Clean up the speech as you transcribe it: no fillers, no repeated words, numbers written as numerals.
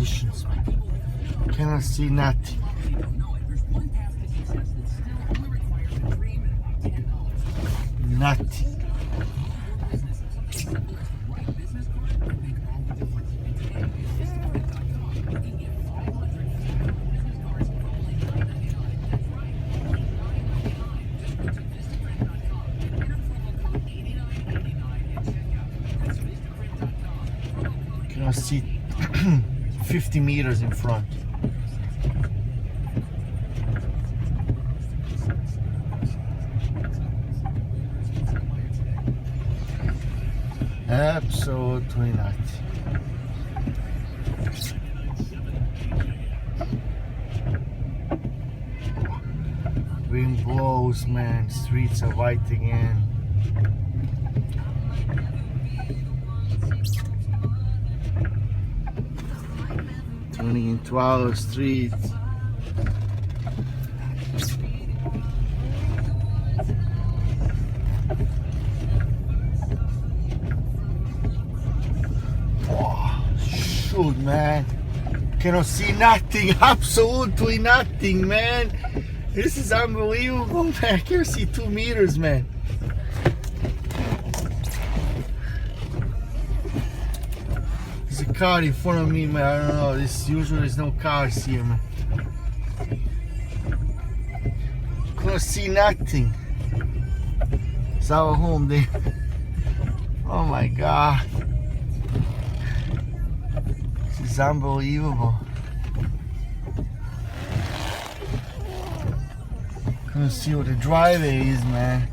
conditions, man. Cannot see nothing. Nothing. Cannot see 50 meters in front. Absolutely not. Wind blows, man. Streets are white again. Turning into our street. Shoot, man. Cannot see nothing. Absolutely nothing, man. This is unbelievable, man. I can't see 2 meters, man. There's a car in front of me, man. I don't know. Usually there's no cars here, man. Cannot see nothing. It's our home there. Oh my God. This is unbelievable. Can't see what the driveway is, man.